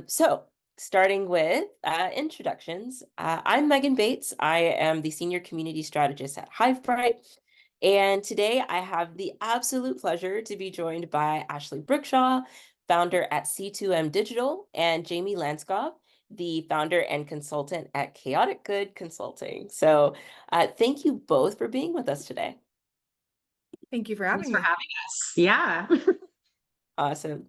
So starting with introductions, I'm Megan Bates. I am the Senior Community Strategist at Hivebrite. And today I have the absolute pleasure to be joined by Ashleigh Brookshaw, founder at C2M Digital, and Jamie Langskov, the founder and consultant at Chaotic Good Consulting. So thank you both for being with us today. Thank you for Thanks having for me. having us. Yeah. Awesome.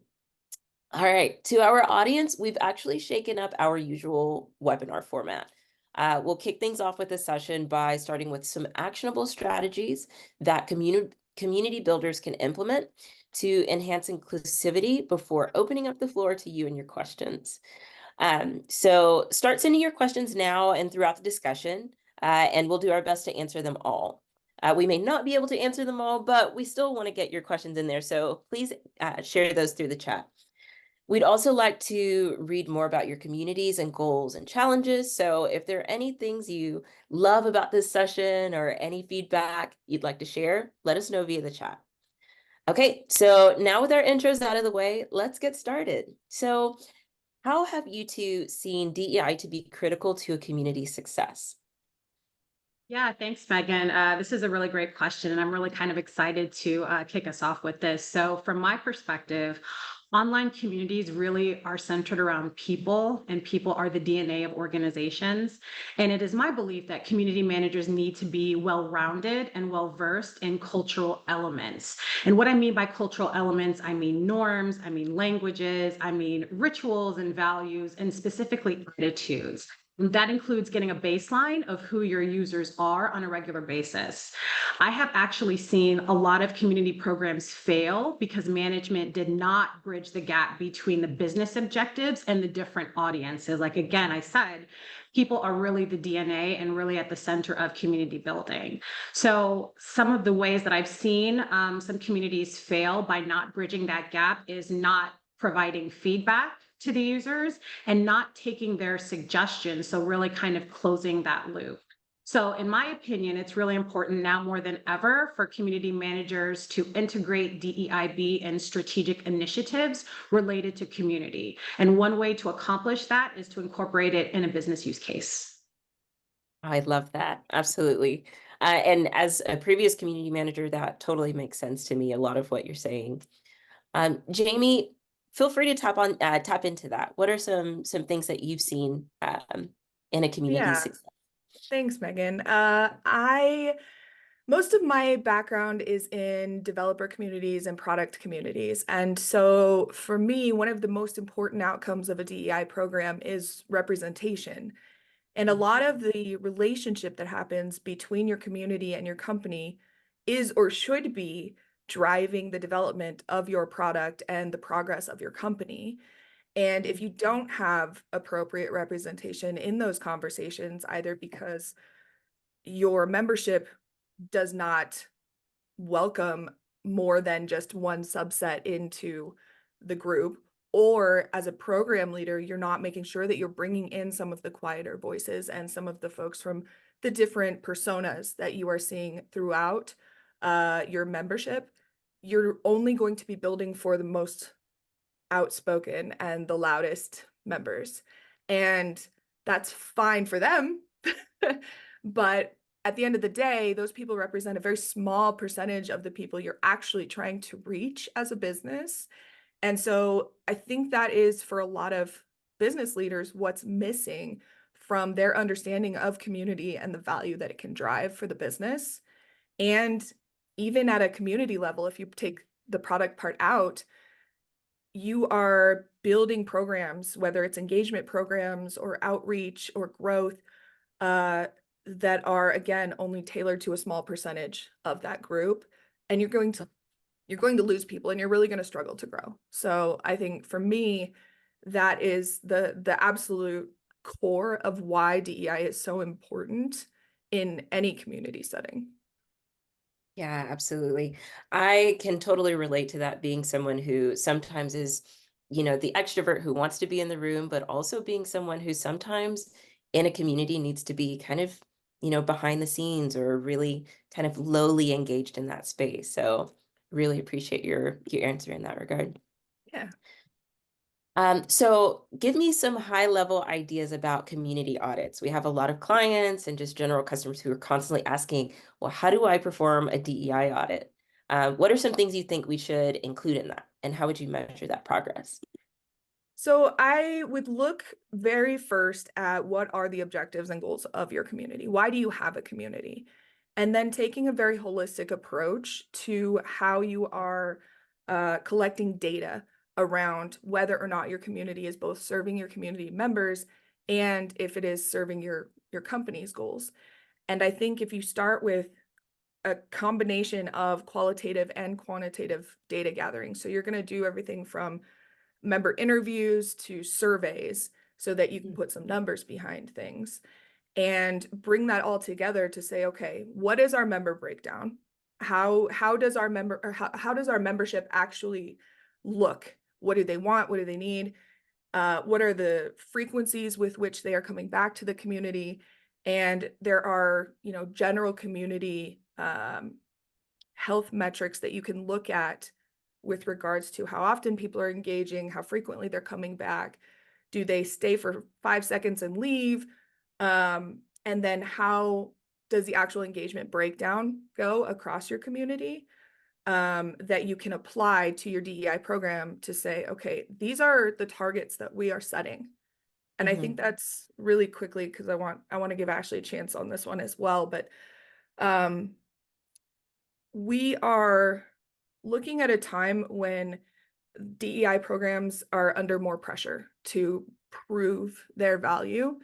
All right, to our audience, we've actually shaken up our usual webinar format. We'll kick things off with a session by starting with some actionable strategies that community builders can implement to enhance inclusivity before opening up the floor to you and your questions. So start sending your questions now and throughout the discussion, and we'll do our best to answer them all. We may not be able to answer them all, but we still want to get your questions in there, so please share those through the chat. We'd also like to read more about your communities and goals and challenges. So if there are any things you love about this session or any feedback you'd like to share, let us know via the chat. Okay, so now with our intros out of the way, let's get started. So how have you two seen DEI to be critical to a community success? Yeah, thanks, Megan. This is a really great question, and I'm really kind of excited to kick us off with this. So, from my perspective, online communities really are centered around people, and people are the DNA of organizations. And it is my belief that community managers need to be well-rounded and well-versed in cultural elements. And what I mean by cultural elements, I mean norms, I mean languages, I mean rituals and values, and specifically attitudes. That includes getting a baseline of who your users are on a regular basis. I have actually seen a lot of community programs fail because management did not bridge the gap between the business objectives and the different audiences. Like, again, I said, people are really the DNA and really at the center of community building. So some of the ways that I've seen some communities fail by not bridging that gap is not providing feedback to the users and not taking their suggestions. So really kind of closing that loop. So in my opinion, it's really important now more than ever for community managers to integrate DEIB and strategic initiatives related to community. And one way to accomplish that is to incorporate it in a business use case. I love that. Absolutely. And as a previous community manager, that totally makes sense to me, a lot of what you're saying. Jamie, feel free to tap into that. What are some things that you've seen in a community Yeah, success? thanks, Megan. Most of my background is in developer communities and product communities. And so for me, one of the most important outcomes of a DEI program is representation. And a lot of the relationship that happens between your community and your company is or should be driving the development of your product and the progress of your company. And if you don't have appropriate representation in those conversations, either because your membership does not welcome more than just one subset into the group, or as a program leader, you're not making sure that you're bringing in some of the quieter voices and some of the folks from the different personas that you are seeing throughout your membership, you're only going to be building for the most outspoken and the loudest members. And that's fine for them. But at the end of the day, those people represent a very small percentage of the people you're actually trying to reach as a business. And so I think that is for a lot of business leaders what's missing from their understanding of community and the value that it can drive for the business. And even at a community level, if you take the product part out, you are building programs, whether it's engagement programs or outreach or growth, that are, again, only tailored to a small percentage of that group. And you're going to lose people and you're really going to struggle to grow. So I think for me, that is the absolute core of why DEI is so important in any community setting. Yeah, absolutely. I can totally relate to that, being someone who sometimes is, the extrovert who wants to be in the room, but also being someone who sometimes in a community needs to be kind of, behind the scenes or really kind of lowly engaged in that space. So really appreciate your answer in that regard. Yeah. So give me some high level ideas about community audits. We have a lot of clients and just general customers who are constantly asking, well, how do I perform a DEI audit? What are some things you think we should include in that? And how would you measure that progress? So I would look very first at what are the objectives and goals of your community? Why do you have a community? And then taking a very holistic approach to how you are collecting data around whether or not your community is both serving your community members and if it is serving your company's goals. And I think if you start with a combination of qualitative and quantitative data gathering, so you're going to do everything from member interviews to surveys so that you can put some numbers behind things and bring that all together to say, okay, what is our member breakdown? How does our how does our membership actually look? What do they want? What do they need? What are the frequencies with which they are coming back to the community? And there are, general community health metrics that you can look at with regards to how often people are engaging, how frequently they're coming back. Do they stay for 5 seconds and leave? And then how does the actual engagement breakdown go across your community? That you can apply to your DEI program to say, okay, these are the targets that we are setting. And I think that's really quickly, because I want to give Ashleigh a chance on this one as well. But we are looking at a time when DEI programs are under more pressure to prove their value.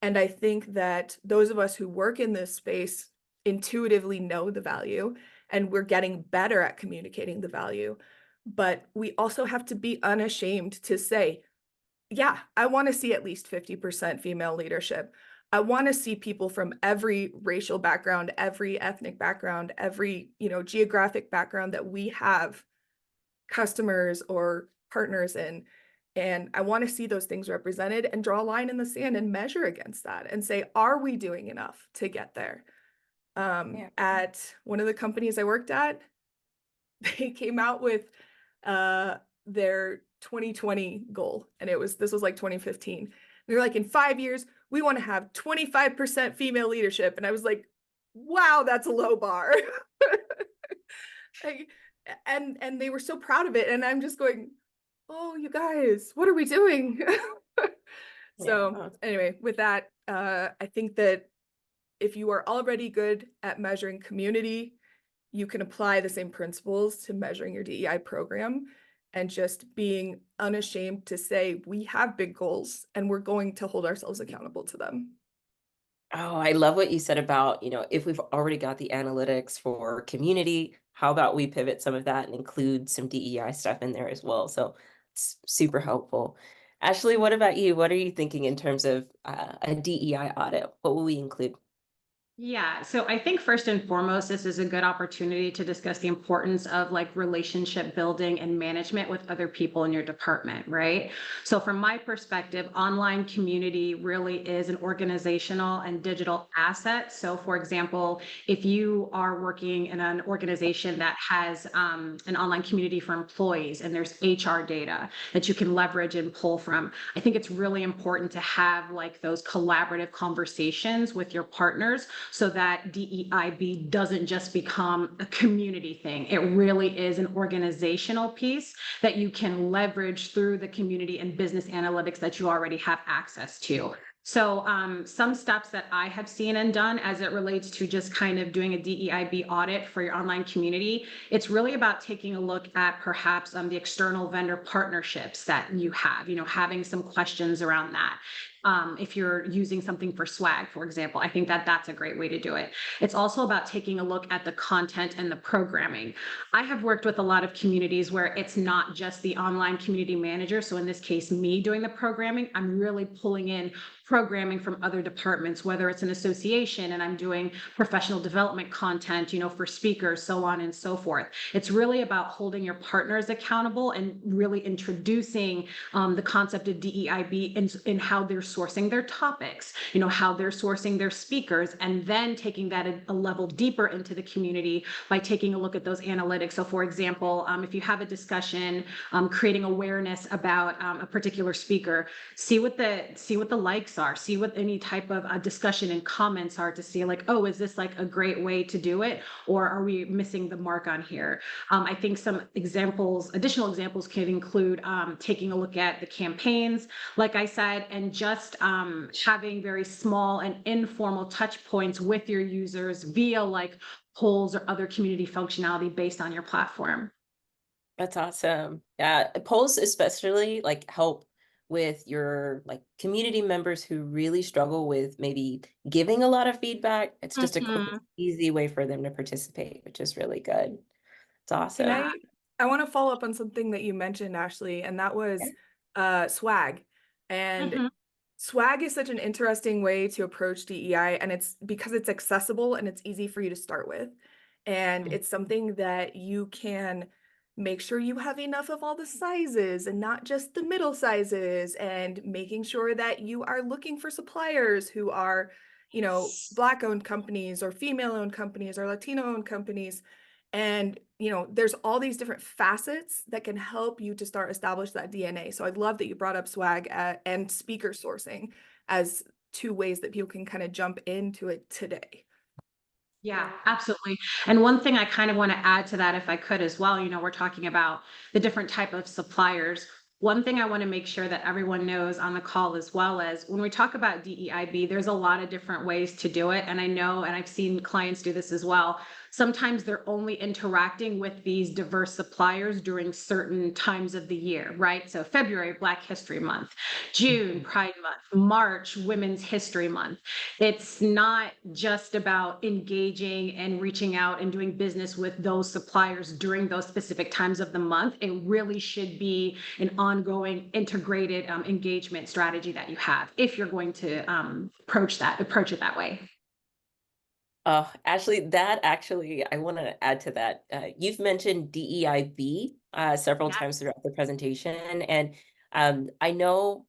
And I think that those of us who work in this space intuitively know the value, and we're getting better at communicating the value. But we also have to be unashamed to say, yeah, I want to see at least 50% female leadership. I want to see people from every racial background, every ethnic background, every, geographic background that we have customers or partners in. And I want to see those things represented and draw a line in the sand and measure against that and say, are we doing enough to get there? At one of the companies I worked at, they came out with their 2020 goal. And this was like 2015. They were like, in 5 years, we want to have 25% female leadership. And I was like, wow, that's a low bar. And they were so proud of it. And I'm just going, oh, you guys, what are we doing? So anyway, with that, I think that if you are already good at measuring community, you can apply the same principles to measuring your DEI program and just being unashamed to say, we have big goals and we're going to hold ourselves accountable to them. Oh, I love what you said about, if we've already got the analytics for community, how about we pivot some of that and include some DEI stuff in there as well? So it's super helpful. Ashleigh, what about you? What are you thinking in terms of a DEI audit? What will we include? Yeah, so I think first and foremost, this is a good opportunity to discuss the importance of relationship building and management with other people in your department, right? So from my perspective, online community really is an organizational and digital asset. So for example, if you are working in an organization that has an online community for employees and there's HR data that you can leverage and pull from, I think it's really important to have those collaborative conversations with your partners, so that DEIB doesn't just become a community thing. It really is an organizational piece that you can leverage through the community and business analytics that you already have access to. So some steps that I have seen and done as it relates to just kind of doing a DEIB audit for your online community, it's really about taking a look at perhaps the external vendor partnerships that you have, having some questions around that. If you're using something for swag, for example, I think that that's a great way to do it. It's also about taking a look at the content and the programming. I have worked with a lot of communities where it's not just the online community manager. So in this case, me doing the programming, I'm really pulling in programming from other departments, whether it's an association and I'm doing professional development content, for speakers, so on and so forth. It's really about holding your partners accountable and really introducing the concept of DEIB in how they're sourcing their topics, how they're sourcing their speakers, and then taking that a level deeper into the community by taking a look at those analytics. So for example, if you have a discussion, creating awareness about a particular speaker, see what the likes are, see what any type of discussion and comments are, to see like, oh, is this like a great way to do it, or are we missing the mark on here? I think some additional examples could include taking a look at the campaigns, like I said, and just having very small and informal touch points with your users via like polls or other community functionality based on your platform. That's awesome. Yeah, polls especially like help with your like community members who really struggle with maybe giving a lot of feedback. It's just a quick, Mhm. easy way for them to participate, which is really good. It's Can awesome. I want to follow up on something that you mentioned, Ashleigh, and that Yeah. was swag. And Mhm. swag is such an interesting way to approach DEI, and it's because it's accessible and it's easy for you to start with. And Mm. it's something that you can make sure you have enough of all the sizes and not just the middle sizes, and making sure that you are looking for suppliers who are, Black owned companies or female owned companies or Latino owned companies. And, there's all these different facets that can help you to start establish that DNA. So I love that you brought up swag and speaker sourcing as two ways that people can kind of jump into it today. Yeah, absolutely. And one thing I kind of want to add to that, if I could as well, we're talking about the different type of suppliers. One thing I want to make sure that everyone knows on the call, as well as when we talk about DEIB, there's a lot of different ways to do it. And I know, and I've seen clients do this as well. Sometimes they're only interacting with these diverse suppliers during certain times of the year, right? So February, Black History Month, June, Mhm. Pride Month, March, Women's History Month. It's not just about engaging and reaching out and doing business with those suppliers during those specific times of the month. It really should be an ongoing integrated engagement strategy that you have if you're going to approach it that way. Oh, Ashley, that actually, I want to add to that. You've mentioned DEIB several Yeah. times throughout the presentation, and I know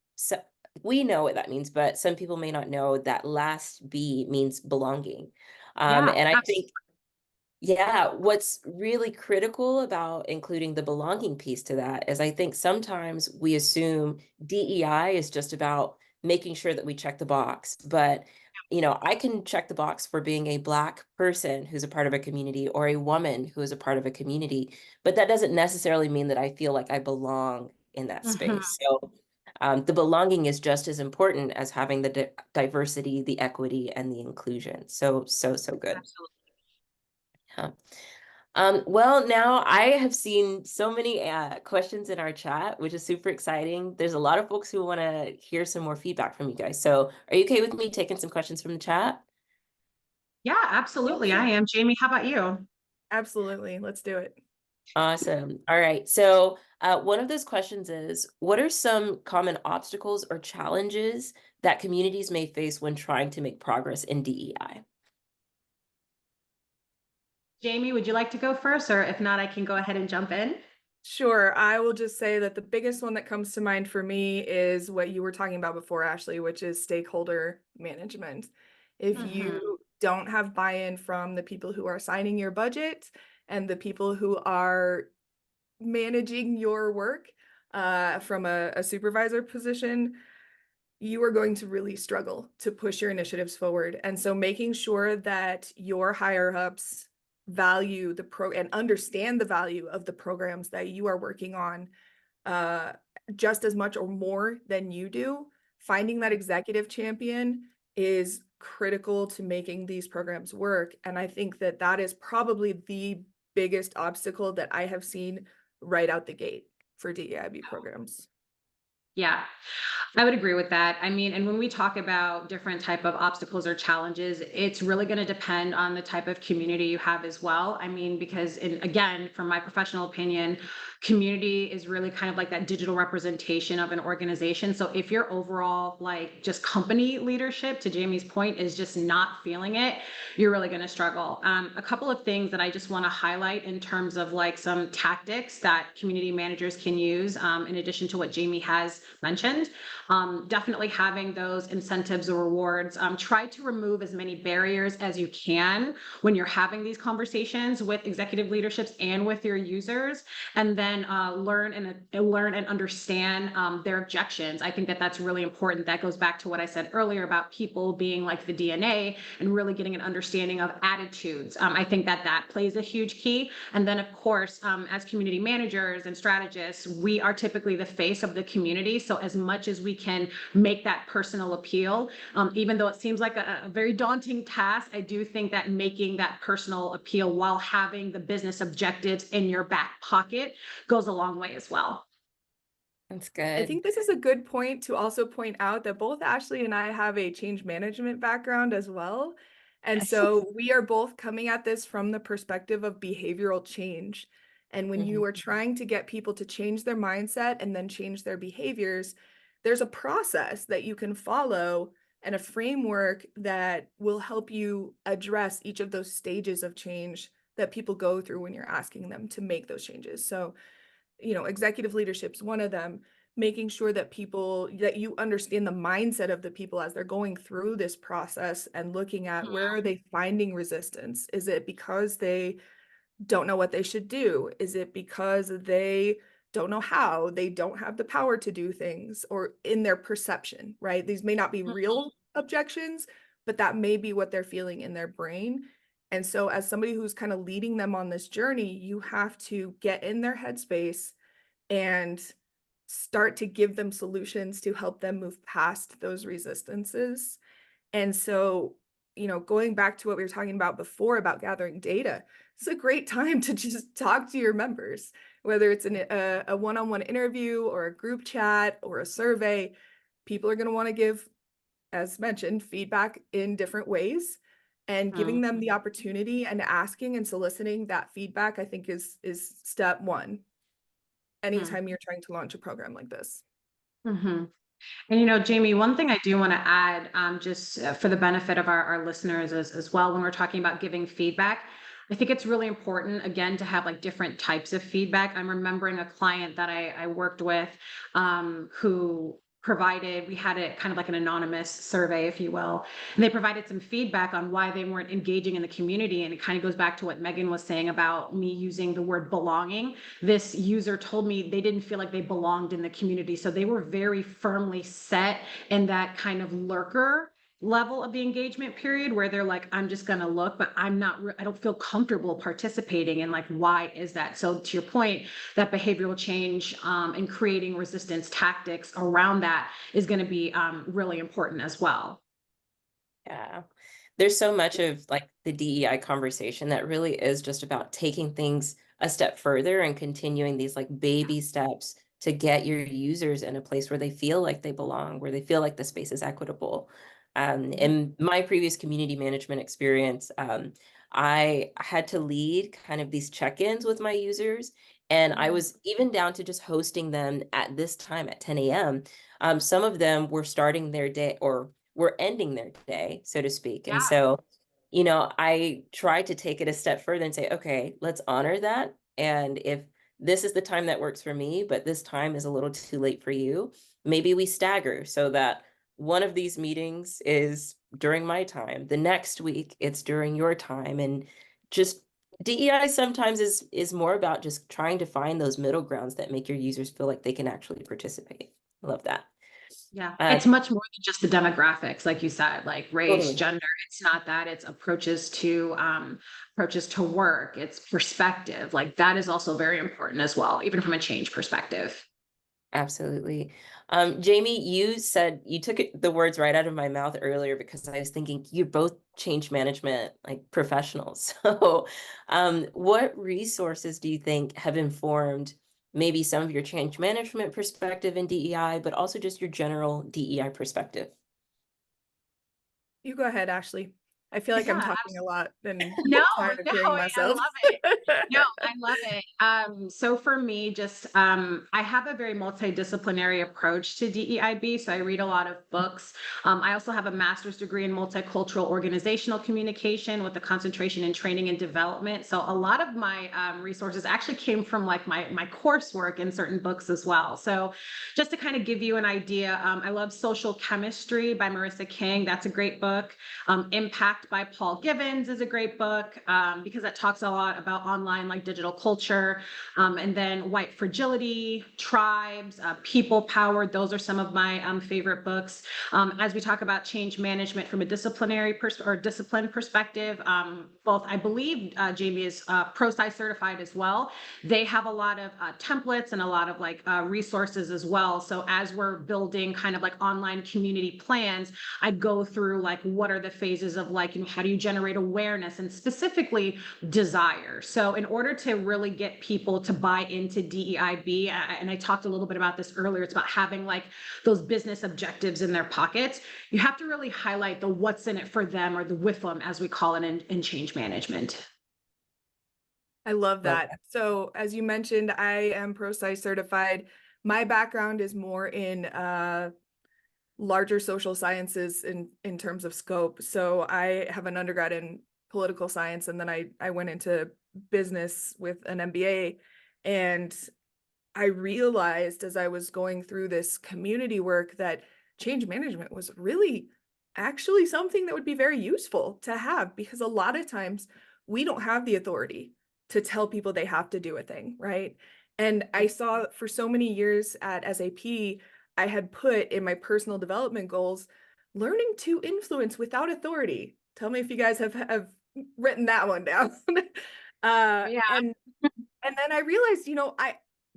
we know what that means, but some people may not know that last B means belonging. Yeah, And I think, absolutely. yeah, what's really critical about including the belonging piece to that is I think sometimes we assume DEI is just about making sure that we check the box, but I can check the box for being a Black person who's a part of a community or a woman who is a part of a community, but that doesn't necessarily mean that I feel like I belong in that Mhm. space. So the belonging is just as important as having the diversity, the equity, and the inclusion. So, so, so good. Absolutely. Yeah. Well, now I have seen so many questions in our chat, which is super exciting. There's a lot of folks who want to hear some more feedback from you guys. So are you okay with me taking some questions from the chat? Yeah, absolutely. I Yeah, am. Jamie, how about you? absolutely. Let's do it. Awesome. All right. So one of those questions is, what are some common obstacles or challenges that communities may face when trying to make progress in DEI? Jamie, would you like to go first? Or if not, I can go ahead and jump in. Sure. I will just say that the biggest one that comes to mind for me is what you were talking about before, Ashley, which is stakeholder management. If Mhm. you don't have buy-in from the people who are signing your budget and the people who are managing your work from a supervisor position, you are going to really struggle to push your initiatives forward. And so making sure that your higher ups value the and understand the value of the programs that you are working on uh, just as much or more than you do, finding that executive champion is critical to making these programs work. And I think that that is probably the biggest obstacle that I have seen right out the gate for DEIB programs. Yeah, I would agree with that. I mean, and when we talk about different type of obstacles or challenges, it's really going to depend on the type of community you have as well. I mean, because again, from my professional opinion, community is really kind of like that digital representation of an organization. So if your overall like just company leadership, to Jamie's point, is just not feeling it, you're really going to struggle. A couple of things that I just want to highlight in terms of like some tactics that community managers can use, in addition to what Jamie has mentioned. Definitely having those incentives or rewards. Try to remove as many barriers as you can when you're having these conversations with executive leaderships and with your users, and then learn and understand their objections. I think that that's really important. That goes back to what I said earlier about people being like the DNA and really getting an understanding of attitudes. I think that that plays a huge key. And then, of course, as community managers and strategists, we are typically the face of the community. So as much as we can make that personal appeal, even though it seems like a very daunting task, I do think that making that personal appeal while having the business objectives in your back pocket goes a long way as well. That's I good. think this is a good point to also point out that both Ashleigh and I have a change management background as well. And so we are both coming at this from the perspective of behavioral change. And when you are trying to get people to change their mindset and then change their behaviors, there's a process that you can follow and a framework that will help you address each of those stages of change that people go through when you're asking them to make those changes. So, executive leadership's one of them. Making sure that you understand the mindset of the people as they're going through this process and looking at where are they finding resistance? Is it because they don't know what they should do? Is it because they don't know how? They don't have the power to do things, or in their perception, right? These may not be real objections, but that may be what they're feeling in their brain. And so as somebody who's kind of leading them on this journey, you have to get in their headspace and start to give them solutions to help them move past those resistances. And so, going back to what we were talking about before about gathering data, it's a great time to just talk to your members, whether it's a one-on-one interview or a group chat or a survey. People are going to want to give, as mentioned, feedback in different ways, and giving them the opportunity and asking and soliciting that feedback, I think is step one anytime you're trying to launch a program like this. And Jamie, one thing I do want to add, just for the benefit of our listeners as well, when we're talking about giving feedback, I think it's really important, again, to have like different types of feedback. I'm remembering a client that I worked with who we had it kind of like an anonymous survey, if you will, and they provided some feedback on why they weren't engaging in the community. And it kind of goes back to what Meghan was saying about me using the word belonging. This user told me they didn't feel like they belonged in the community. So they were very firmly set in that kind of lurker level of the engagement period where they're like, I'm just going to look, but I don't feel comfortable participating. And like, why is that? So to your point, that behavioral change and creating resistance tactics around that is going to be really important as well. Yeah. There's so much of like the DEI conversation that really is just about taking things a step further and continuing these like baby steps to get your users in a place where they feel like they belong, where they feel like the space is equitable. In my previous community management experience, I had to lead kind of these check-ins with my users, and I was even down to just hosting them at this time at 10 a.m. Some of them were starting their day or were ending their day, so to speak. And so, I tried to take it a step further and say, okay, let's honor that. And if this is the time that works for me, but this time is a little too late for you, maybe we stagger so that one of these meetings is during my time, the next week it's during your time. And just DEI sometimes is more about just trying to find those middle grounds that make your users feel like they can actually participate. I love that. Yeah, it's much more than just the demographics, like you said, like race, Totally. gender. It's not that. It's approaches to work. It's perspective. Like that is also very important as well, even from a change perspective. Absolutely. Jamie, you said you took the words right out of my mouth earlier because I was thinking you're both change management like professionals. So, what resources do you think have informed maybe some of your change management perspective in DEI, but also just your general DEI perspective? You go ahead, Ashleigh. I feel like I'm Yeah, talking a lot and no, tired of no, hearing I myself. love it. No, I love it. So for me, just I have a very multidisciplinary approach to DEIB. So I read a lot of books. I also have a master's degree in multicultural organizational communication with a concentration in training and development. So a lot of my resources actually came from like my coursework in certain books as well. So just to kind of give you an idea, I love Social Chemistry by Marissa King. That's a great book. Impact by Paul Givens is a great book because that talks a lot about online like digital culture. And then White Fragility, Tribes, People Power. Those are some of my favorite books. As we talk about change management from a disciplinary or discipline perspective, both I believe Jamie is ProSci certified as well. They have a lot of templates and a lot of like resources as well. So as we're building kind of like online community plans, I go through like what are the phases of like, how do you generate awareness and specifically desire. So in order to really get people to buy into DEIB, and I talked a little bit about this earlier, it's about having like those business objectives in their pockets. You have to really highlight the what's in it for them, or the with them, as we call it in change management. I love Love that. So as you mentioned, I am ProSci certified. My background is more in larger social sciences in terms of scope. So I have an undergrad in political science, and then I went into business with an MBA. And I realized as I was going through this community work that change management was really actually something that would be very useful to have, because a lot of times we don't have the authority to tell people they have to do a thing, right? And I saw for so many years at SAP, I had put in my personal development goals, learning to influence without authority. Tell me if you guys have written that one down. Yeah. And then I realized,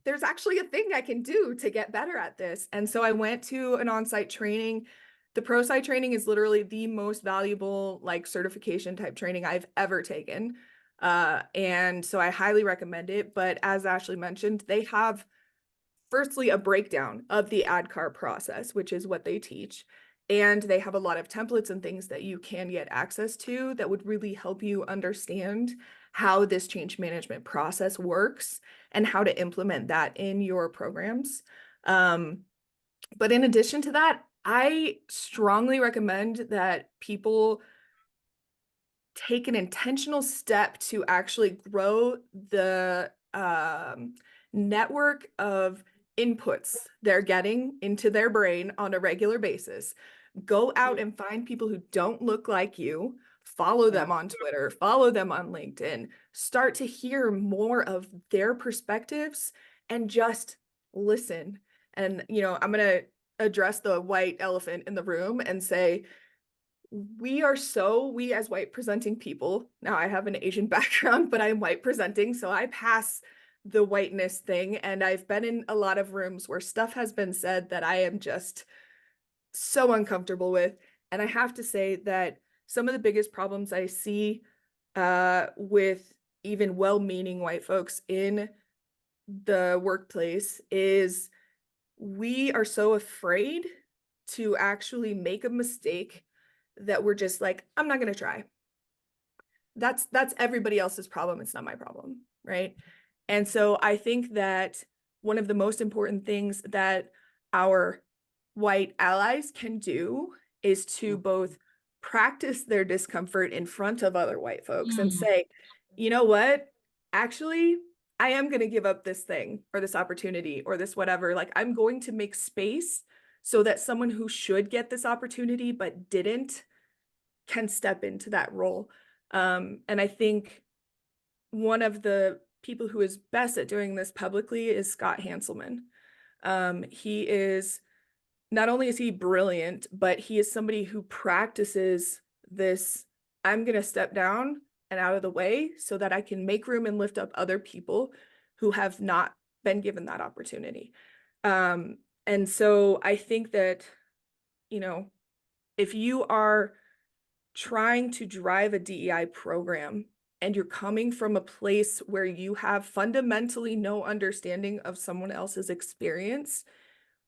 there's actually a thing I can do to get better at this. And so I went to an on-site training. The ProSci training is literally the most valuable like certification type training I've ever taken. And so I highly recommend it. But as Ashleigh mentioned, they have firstly a breakdown of the ADKAR process, which is what they teach. And they have a lot of templates and things that you can get access to that would really help you understand how this change management process works and how to implement that in your programs. But in addition to that, I strongly recommend that people take an intentional step to actually grow the network of inputs they're getting into their brain on a regular basis. Go out and find people who don't look like you, follow them on Twitter, follow them on LinkedIn, start to hear more of their perspectives and just listen. And, I'm going to address the white elephant in the room and say, we as white presenting people, now I have an Asian background, but I'm white presenting, so I pass the whiteness thing. And I've been in a lot of rooms where stuff has been said that I am just so uncomfortable with. And I have to say that some of the biggest problems I see with even well-meaning white folks in the workplace is we are so afraid to actually make a mistake that we're just like, I'm not going to try. That's everybody else's problem. It's not my problem, right? And so I think that one of the most important things that our white allies can do is to both practice their discomfort in front of other white folks and say, you know what? Actually, I am going to give up this thing or this opportunity or this whatever. Like, I'm going to make space so that someone who should get this opportunity but didn't can step into that role. And I think one of the people who is best at doing this publicly is Scott Hanselman. He is, not only is he brilliant, but he is somebody who practices this, I'm going to step down and out of the way so that I can make room and lift up other people who have not been given that opportunity. And so I think that, if you are trying to drive a DEI program and you're coming from a place where you have fundamentally no understanding of someone else's experience,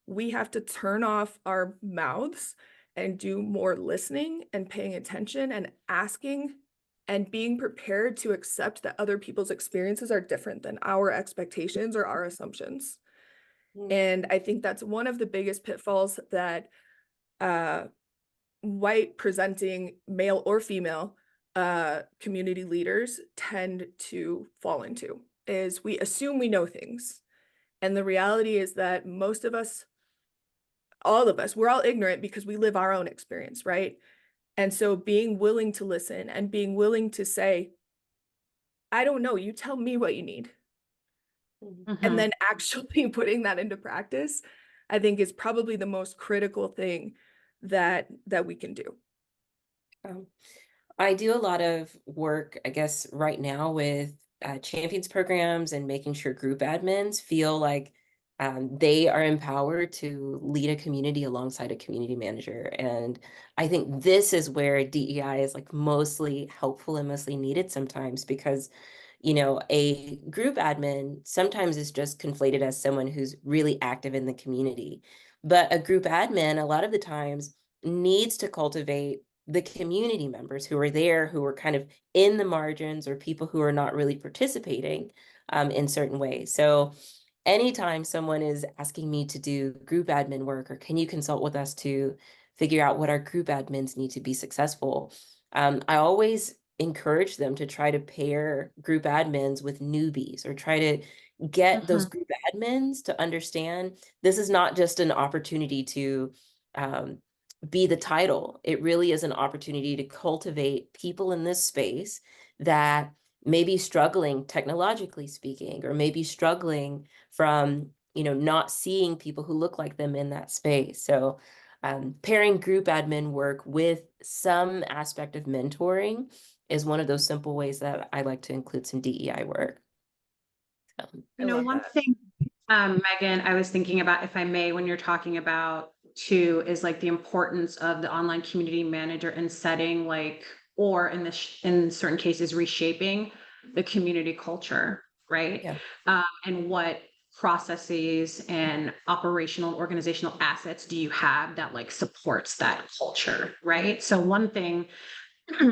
we have to turn off our mouths and do more listening and paying attention and asking and being prepared to accept that other people's experiences are different than our expectations or our assumptions. And I think that's one of the biggest pitfalls that white presenting male or female community leaders tend to fall into, is we assume we know things. And the reality is that most of us, all of us, we're all ignorant because we live our own experience, right? And so being willing to listen and being willing to say, I don't know, you tell me what you need. And then actually putting that into practice, I think is probably the most critical thing that we can do. I do a lot of work, I guess, right now with champions programs and making sure group admins feel like they are empowered to lead a community alongside a community manager. And I think this is where DEI is like mostly helpful and mostly needed sometimes, because a group admin sometimes is just conflated as someone who's really active in the community. But a group admin, a lot of the times, needs to cultivate the community members who are there, who are kind of in the margins, or people who are not really participating in certain ways. So anytime someone is asking me to do group admin work, or can you consult with us to figure out what our group admins need to be successful, I always encourage them to try to pair group admins with newbies, or try to get those group admins to understand this is not just an opportunity to be the title. It really is an opportunity to cultivate people in this space that may be struggling technologically speaking, or maybe struggling from not seeing people who look like them in that space. So pairing group admin work with some aspect of mentoring is one of those simple ways that I like to include some DEI work. So, One thing, Megan, I was thinking about, if I may, when you're talking about too, is like the importance of the online community manager in setting, like, or in certain cases, reshaping the community culture, right? yeah. And what processes and operational organizational assets do you have that like supports that culture, right? So one thing,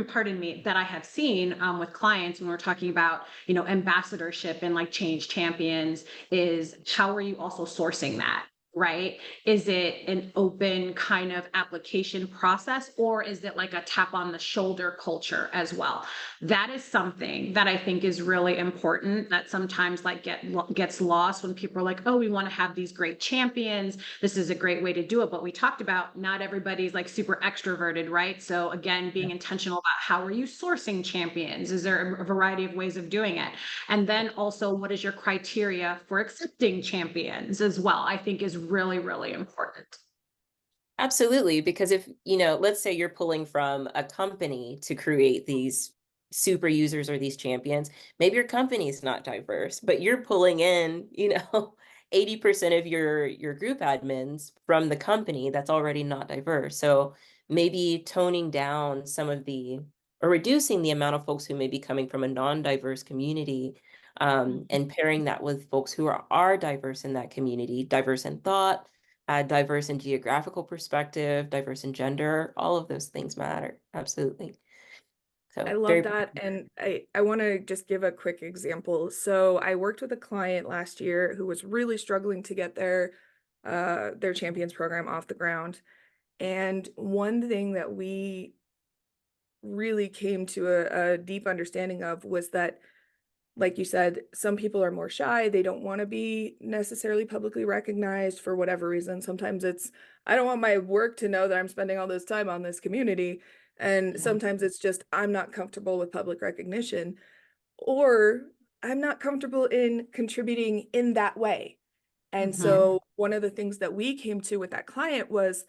pardon me, that I have seen with clients when we're talking about, ambassadorship and like change champions, is how are you also sourcing that? Right? Is it an open kind of application process, or is it like a tap on the shoulder culture as well? That is something that I think is really important, that sometimes like gets lost when people are like, oh, we want to have these great champions. This is a great way to do it. But we talked about not everybody's like super extroverted, right? So again, being intentional about how are you sourcing champions? Is there a variety of ways of doing it? And then also, what is your criteria for accepting champions as well, I think is really, really important. Absolutely, because if, let's say you're pulling from a company to create these super users or these champions, maybe your company is not diverse, but you're pulling in, 80% of your group admins from the company that's already not diverse. So maybe toning down some of or reducing the amount of folks who may be coming from a non-diverse community, and pairing that with folks who are diverse in that community, diverse in thought, diverse in geographical perspective, diverse in gender, all of those things matter. Absolutely. So I love that. And I want to just give a quick example. So I worked with a client last year who was really struggling to get their champions program off the ground. And one thing that we really came to a deep understanding of was that, like you said, some people are more shy. They don't want to be necessarily publicly recognized for whatever reason. Sometimes it's, I don't want my work to know that I'm spending all this time on this community. And sometimes it's just, I'm not comfortable with public recognition, or I'm not comfortable in contributing in that way. And so one of the things that we came to with that client was,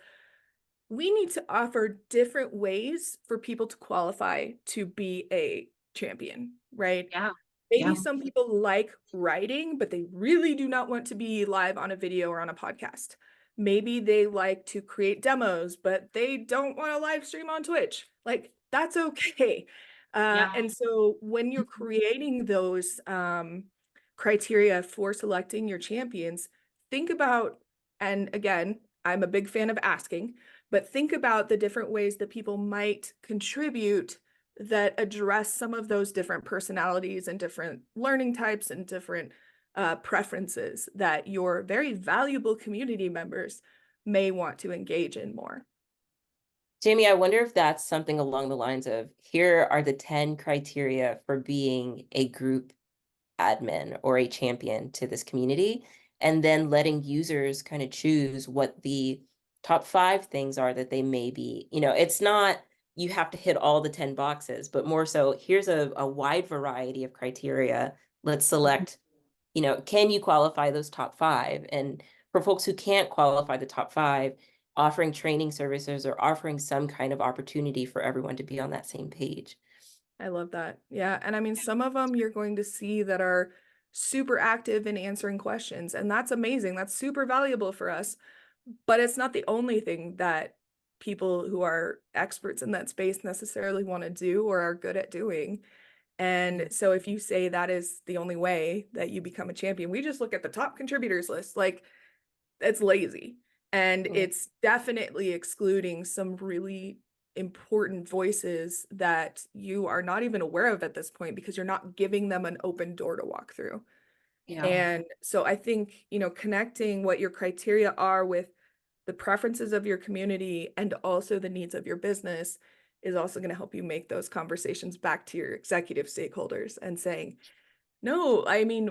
we need to offer different ways for people to qualify to be a champion, right? Yeah. Maybe some people like writing, but they really do not want to be live on a video or on a podcast. Maybe they like to create demos, but they don't want to live stream on Twitch. Like, that's okay. And so when you're creating those criteria for selecting your champions, think about, and again, I'm a big fan of asking, but think about the different ways that people might contribute that address some of those different personalities and different learning types and different preferences that your very valuable community members may want to engage in more. Jamie, I wonder if that's something along the lines of, here are the 10 criteria for being a group admin or a champion to this community, and then letting users kind of choose what the top 5 things are that they may be. It's not you have to hit all the 10 boxes, but more so, here's a wide variety of criteria. Let's select, can you qualify those top 5? And for folks who can't qualify the top 5, offering training services or offering some kind of opportunity for everyone to be on that same page. I love that. Yeah. And I mean, some of them you're going to see that are super active in answering questions, and that's amazing. That's super valuable for us. But it's not the only thing that people who are experts in that space necessarily want to do or are good at doing. And so if you say that is the only way that you become a champion, we just look at the top contributors list, like it's lazy. And it's definitely excluding some really important voices that you are not even aware of at this point because you're not giving them an open door to walk through. Yeah. And so I think, connecting what your criteria are with the preferences of your community and also the needs of your business is also going to help you make those conversations back to your executive stakeholders and saying, no, I mean,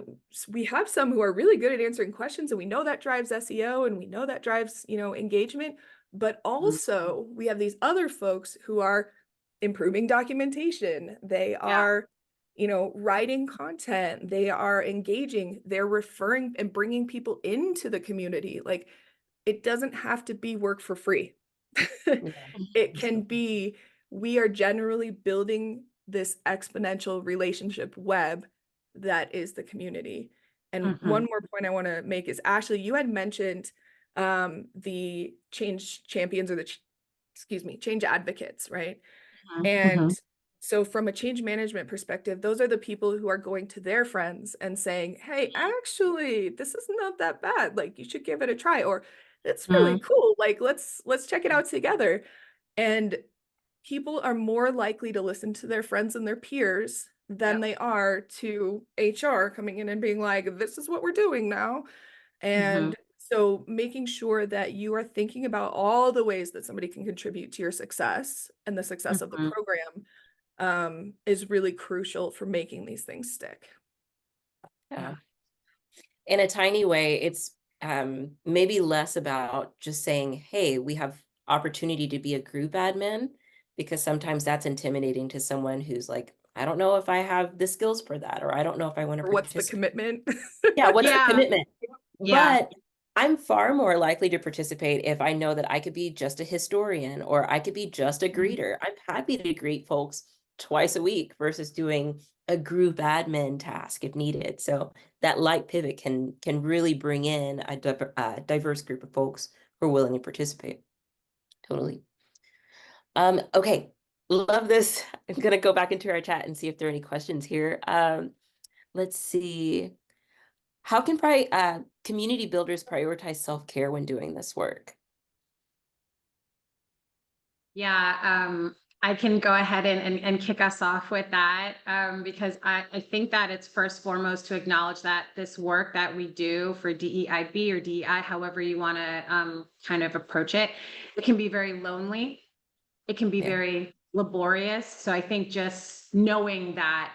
we have some who are really good at answering questions, and we know that drives SEO and we know that drives, engagement, but also we have these other folks who are improving documentation. They are, writing content, they are engaging, they're referring and bringing people into the community. Like, it doesn't have to be work for free. It can be, we are generally building this exponential relationship web that is the community. And one more point I want to make is, Ashleigh, you had mentioned the change champions or the change advocates, right? And so from a change management perspective, those are the people who are going to their friends and saying, hey, actually, this is not that bad. Like, you should give it a try, or it's really cool. Like, let's check it out together. And people are more likely to listen to their friends and their peers than they are to HR coming in and being like, this is what we're doing now. And so making sure that you are thinking about all the ways that somebody can contribute to your success and the success of the program is really crucial for making these things stick. Yeah. In a tiny way, it's maybe less about just saying, hey, we have opportunity to be a group admin, because sometimes that's intimidating to someone who's like, I don't know if I have the skills for that, or I don't know if I want to Or what's the participate. commitment? Yeah, what's the commitment? Yeah. But I'm far more likely to participate if I know that I could be just a historian or I could be just a greeter. I'm happy to greet folks twice a week versus doing a group admin task if needed. So that light pivot can really bring in a diverse group of folks who are willing to participate. Totally. Okay, love this. I'm gonna go back into our chat and see if there are any questions here. Let's see. How can community builders prioritize self-care when doing this work? Yeah, I can go ahead and kick us off with that because I think that it's first foremost to acknowledge that this work that we do for DEIB or DEI, however you want to kind of approach it, it can be very lonely. It can be very laborious. So I think just knowing that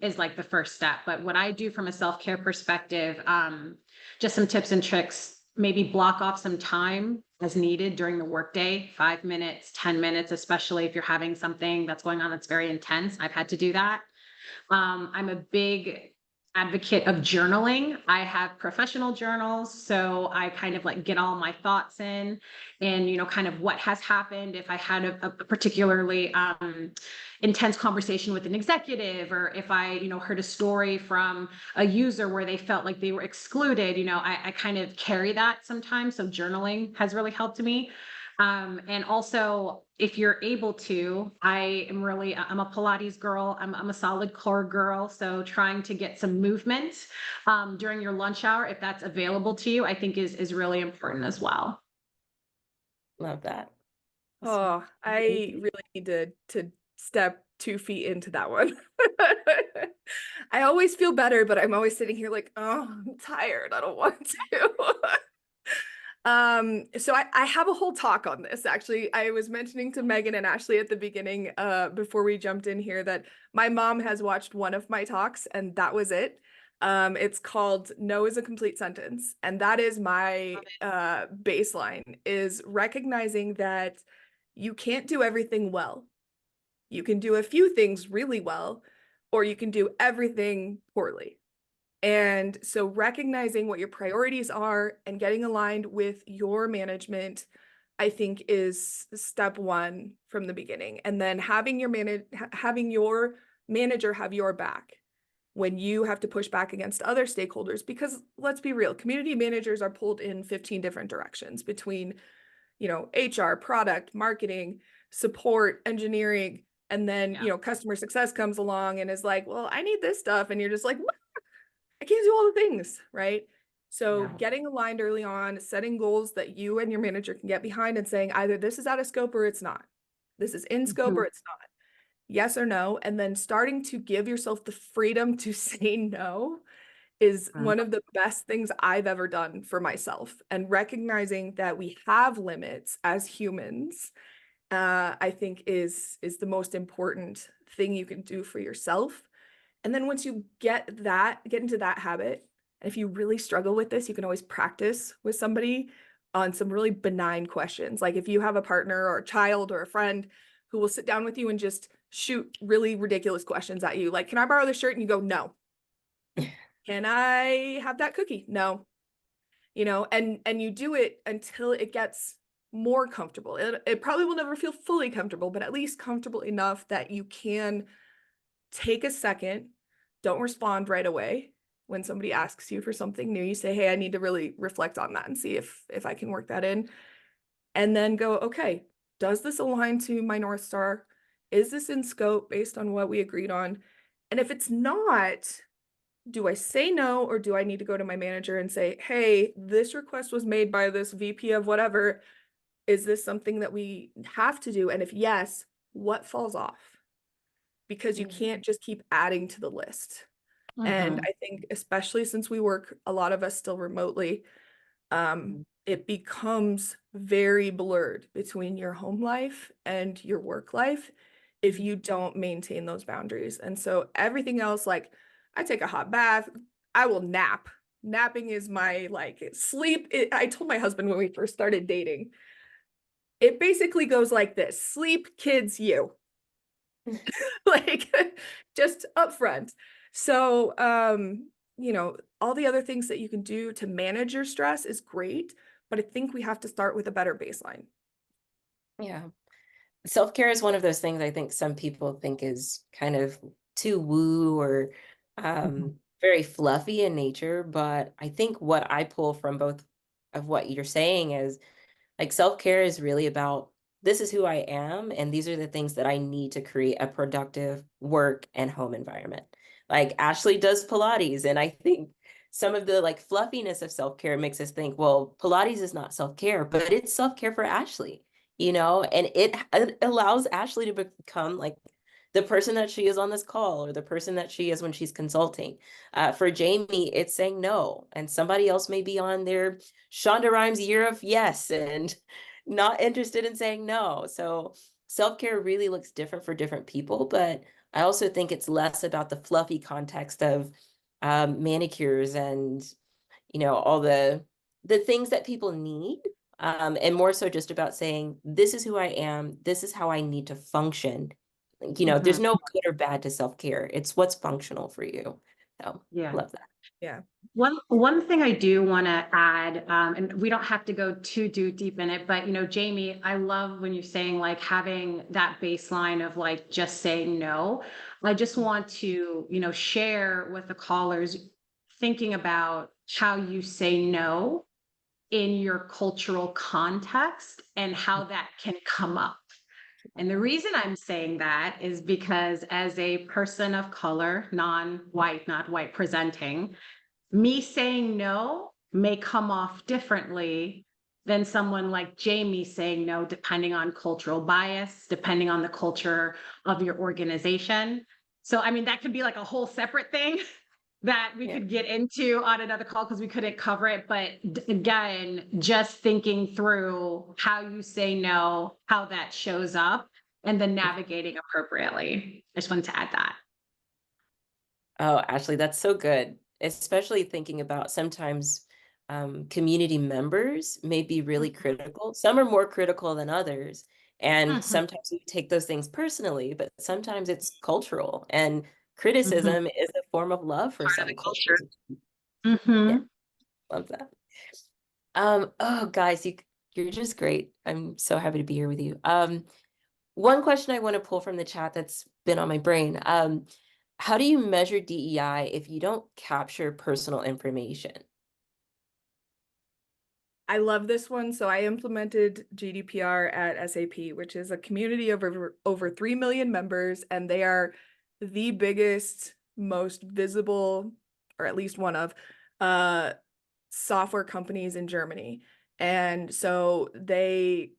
is like the first step. But what I do from a self-care perspective, just some tips and tricks, maybe block off some time as needed during the workday, 5 minutes, 10 minutes, especially if you're having something that's going on that's very intense. I've had to do that. I'm a big advocate of journaling. I have professional journals, so I kind of like get all my thoughts in and, kind of what has happened. If I had a particularly intense conversation with an executive, or if I, heard a story from a user where they felt like they were excluded, I kind of carry that sometimes. So journaling has really helped me. And also, if you're able to, I'm a Pilates girl. I'm a solid core girl. So trying to get some movement during your lunch hour, if that's available to you, I think is really important as well. Love that. Oh, I really need to step 2 feet into that one. I always feel better, but I'm always sitting here like, oh, I'm tired. I don't want to. So I have a whole talk on this. Actually, I was mentioning to Megan and Ashleigh at the beginning, before we jumped in here, that my mom has watched one of my talks, and that was it. It's called "No is a Complete Sentence," and that is my baseline, is recognizing that you can't do everything well. You can do a few things really well, or you can do everything poorly. And so recognizing what your priorities are and getting aligned with your management, I think, is step one from the beginning. And then having your manager have your back when you have to push back against other stakeholders, because let's be real, community managers are pulled in 15 different directions between, HR, product, marketing, support, engineering, and then, customer success comes along and is like, well, I need this stuff. And you're just like, I can't do all the things, right? So getting aligned early on, setting goals that you and your manager can get behind and saying either this is out of scope or it's not. This is in scope or it's not. Yes or no. And then starting to give yourself the freedom to say no is one of the best things I've ever done for myself. And recognizing that we have limits as humans, I think is the most important thing you can do for yourself. And then once you get into that habit, and if you really struggle with this, you can always practice with somebody on some really benign questions. Like if you have a partner or a child or a friend who will sit down with you and just shoot really ridiculous questions at you, like, can I borrow the shirt? And you go, no. Can I have that cookie? No. And you do it until it gets more comfortable. It probably will never feel fully comfortable, but at least comfortable enough that you can take a second. Don't respond right away. When somebody asks you for something new, you say, hey, I need to really reflect on that and see if I can work that in. And then go, okay, does this align to my North Star? Is this in scope based on what we agreed on? And if it's not, do I say no, or do I need to go to my manager and say, hey, this request was made by this VP of whatever. Is this something that we have to do? And if yes, what falls off? Because you can't just keep adding to the list. And I think especially since we work, a lot of us still remotely, it becomes very blurred between your home life and your work life if you don't maintain those boundaries. And so everything else, like I take a hot bath, I will nap. Napping is my sleep. I told my husband when we first started dating, it basically goes like this: sleep, kids, you. Like just upfront. So, all the other things that you can do to manage your stress is great, but I think we have to start with a better baseline. Yeah. Self-care is one of those things I think some people think is kind of too woo or very fluffy in nature. But I think what I pull from both of what you're saying is like self-care is really about this is who I am, and these are the things that I need to create a productive work and home environment. Like Ashleigh does Pilates, and I think some of the like fluffiness of self-care makes us think, well, Pilates is not self-care, but it's self-care for Ashleigh, and it allows Ashleigh to become like the person that she is on this call or the person that she is when she's consulting. For Jamie, it's saying no, and somebody else may be on their Shonda Rhimes year of yes and not interested in saying no. So self-care really looks different for different people, but I also think it's less about the fluffy context of manicures and all the things that people need, and more so just about saying this is who I am, this is how I need to function. There's no good or bad to self-care. It's what's functional for you. So love that. Yeah. One thing I do want to add, and we don't have to go too deep in it, but Jamie, I love when you're saying like having that baseline of like just saying no. I just want to, share with the callers thinking about how you say no in your cultural context and how that can come up. And the reason I'm saying that is because as a person of color, non-white, not white presenting, me saying no may come off differently than someone like Jamie saying no, depending on cultural bias, depending on the culture of your organization. So, I mean, that could be like a whole separate thing that we Yeah. could get into on another call because we couldn't cover it. But again, just thinking through how you say no, how that shows up, and then navigating appropriately. I just wanted to add that. Oh, Ashley, that's so good. Especially thinking about sometimes community members may be really critical. Some are more critical than others. And Mhm, sometimes we take those things personally, but sometimes it's cultural. And mhm. criticism is a form of love for Part of some the culture. cultures. Yeah, Mhm. love that. Oh, guys, you're just great. I'm so happy to be here with you. One question I want to pull from the chat that's been on my brain. How do you measure DEI if you don't capture personal information? I love this one. So I implemented GDPR at SAP, which is a community of over 3 million members, and they are the biggest, most visible, or at least one of, software companies in Germany. And so they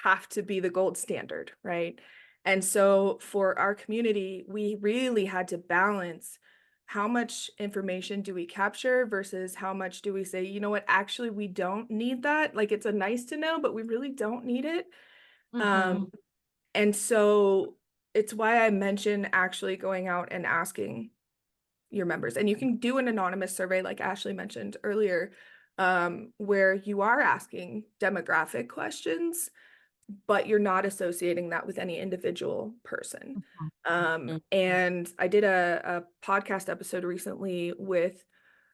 have to be the gold standard, right? And so for our community, we really had to balance how much information do we capture versus how much do we say, you know what, actually, we don't need that. Like, it's a nice to know, but we really don't need it. Mhm. Um, and so it's why I mentioned actually going out and asking your members. And you can do an anonymous survey, like Ashley mentioned earlier, where you are asking demographic questions, but you're not associating that with any individual person. Mm. And I did a podcast episode recently with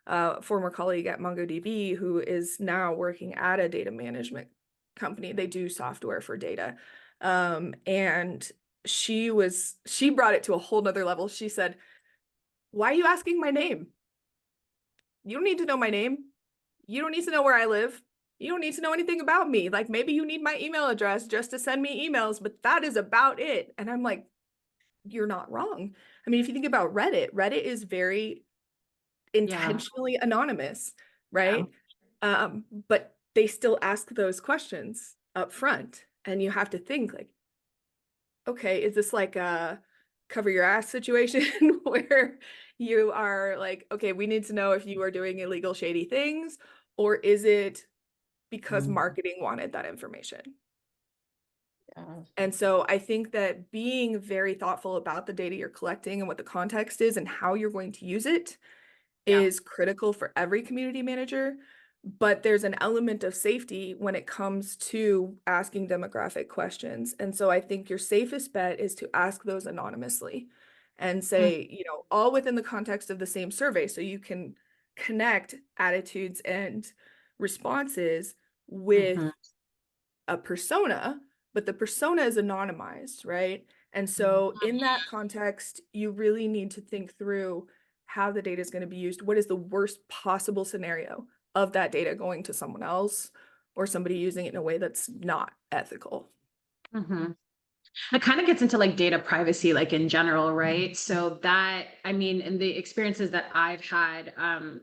a former colleague at MongoDB who is now working at a data management company. They do software for data. And she brought it to a whole nother level. She said, "Why are you asking my name? You don't need to know my name. You don't need to know where I live. You don't need to know anything about me. Like, maybe you need my email address just to send me emails, but that is about it." And I'm like, you're not wrong. I mean, if you think about Reddit is very Yeah. intentionally anonymous, Yeah. right? But they still ask those questions up front. And you have to think like, okay, is this like a cover your ass situation where you are like, okay, we need to know if you are doing illegal, shady things, or is it because Mm. marketing wanted that information? Yeah. And so I think that being very thoughtful about the data you're collecting and what the context is and how you're going to use it Yeah. is critical for every community manager. But there's an element of safety when it comes to asking demographic questions. And so I think your safest bet is to ask those anonymously and Mm, say, you know, all within the context of the same survey. So you can connect attitudes and responses with mhm. a persona, but the persona is anonymized, right? And so in that context, you really need to think through how the data is going to be used. What is the worst possible scenario of that data going to someone else or somebody using it in a way that's not ethical? Mhm. It kind of gets into like data privacy, like in general, right? So that, I mean, in the experiences that I've had,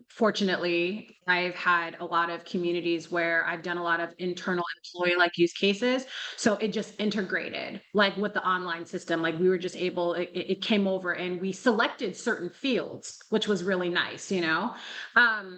fortunately, I've had a lot of communities where I've done a lot of internal employee like use cases. So it just integrated like with the online system. Like we were just able, it came over and we selected certain fields, which was really nice, you know?